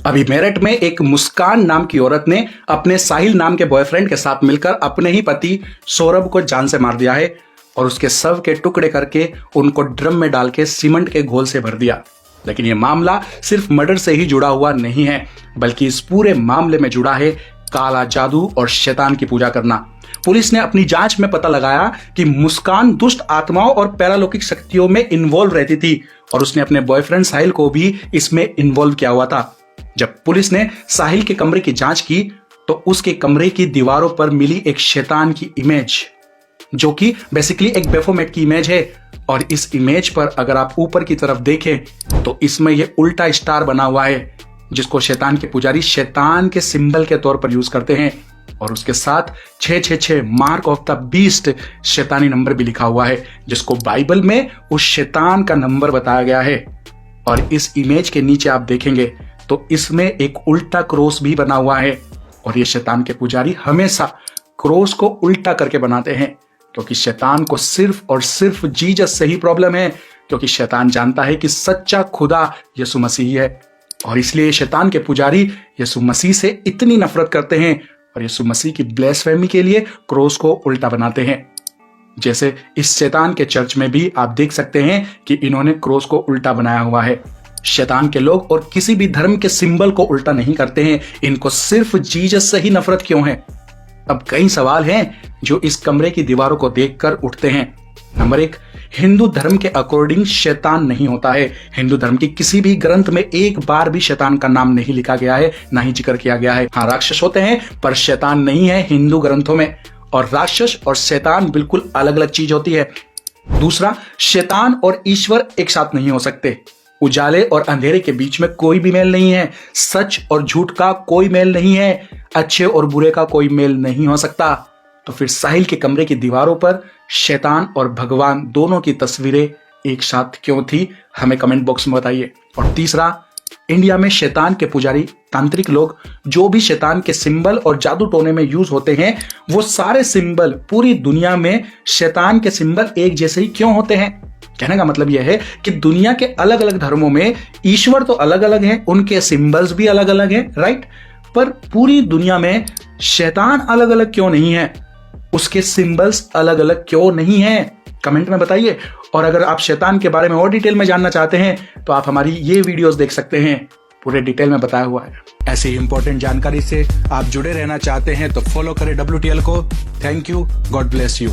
अभी मेरठ में एक मुस्कान नाम की औरत ने अपने साहिल नाम के बॉयफ्रेंड के साथ मिलकर अपने ही पति सौरभ को जान से मार दिया है और उसके शव के टुकड़े करके उनको ड्रम में डाल के सीमेंट के घोल से भर दिया। लेकिन यह मामला सिर्फ मर्डर से ही जुड़ा हुआ नहीं है, बल्कि इस पूरे मामले में जुड़ा है काला जादू और शैतान की पूजा करना। पुलिस ने अपनी जांच में पता लगाया कि मुस्कान दुष्ट आत्माओं और पैरालौकिक शक्तियों में इन्वॉल्व रहती थी और उसने अपने बॉयफ्रेंड साहिल को भी इसमें इन्वॉल्व किया हुआ था। जब पुलिस ने साहिल के कमरे की जांच की तो उसके कमरे की दीवारों पर मिली एक शैतान की इमेज, जो कि बेसिकली एक बेफोमेट की इमेज है। और इस इमेज पर अगर आप ऊपर की तरफ देखें तो इसमें यह उल्टा स्टार बना हुआ है, जिसको शैतान के पुजारी शैतान के सिंबल के तौर पर यूज करते हैं। और उसके साथ 666 मार्क ऑफ द बीस्ट शैतानी नंबर भी लिखा हुआ है, जिसको बाइबल में उस शैतान का नंबर बताया गया है। और इस इमेज के नीचे आप देखेंगे तो इसमें एक उल्टा क्रॉस भी बना हुआ है। और ये शैतान के पुजारी हमेशा क्रॉस को उल्टा करके बनाते हैं, क्योंकि शैतान को सिर्फ और सिर्फ जीसस से ही प्रॉब्लम है, क्योंकि शैतान जानता है कि सच्चा खुदा यीशु मसीह है। और इसलिए शैतान के पुजारी यीशु मसीह से इतनी नफरत करते हैं और यीशु मसीह की ब्लेसफेमी के लिए क्रॉस को उल्टा बनाते हैं। जैसे इस शैतान के चर्च में भी आप देख सकते हैं कि इन्होंने क्रॉस को उल्टा बनाया हुआ है। शैतान के लोग और किसी भी धर्म के सिंबल को उल्टा नहीं करते हैं, इनको सिर्फ जीसस से ही नफरत क्यों है? अब कई सवाल हैं जो इस कमरे की दीवारों को देखकर उठते हैं। नंबर 1, हिंदू धर्म के अकॉर्डिंग शैतान नहीं होता है। हिंदू धर्म की किसी भी ग्रंथ में एक बार भी शैतान का नाम नहीं लिखा गया है, ना ही जिक्र किया गया है। हाँ, राक्षस होते हैं पर शैतान नहीं है हिंदू ग्रंथों में। और राक्षस और शैतान बिल्कुल अलग अलग चीज होती है। दूसरा, शैतान और ईश्वर एक साथ नहीं हो सकते। उजाले और अंधेरे के बीच में कोई भी मेल नहीं है। सच और झूठ का कोई मेल नहीं है। अच्छे और बुरे का कोई मेल नहीं हो सकता। तो फिर साहिल के कमरे की दीवारों पर शैतान और भगवान दोनों की तस्वीरें एक साथ क्यों थी? हमें कमेंट बॉक्स में बताइए। और तीसरा, इंडिया में शैतान के पुजारी तांत्रिक लोग जो भी शैतान के सिंबल और जादू टोने में यूज होते हैं, वो सारे सिंबल पूरी दुनिया में शैतान के सिंबल एक जैसे ही क्यों होते हैं? कहने का मतलब यह है कि दुनिया के अलग अलग धर्मों में ईश्वर तो अलग अलग है, उनके सिंबल्स भी अलग अलग हैं, राइट? पर पूरी दुनिया में शैतान अलग अलग क्यों नहीं है? उसके सिंबल्स अलग अलग क्यों नहीं है? कमेंट में बताइए। और अगर आप शैतान के बारे में और डिटेल में जानना चाहते हैं तो आप हमारी ये वीडियोस देख सकते हैं, पूरे डिटेल में बताया हुआ है। ऐसी इंपॉर्टेंट जानकारी से आप जुड़े रहना चाहते हैं तो फॉलो करें WTL को। Thank you, God bless you.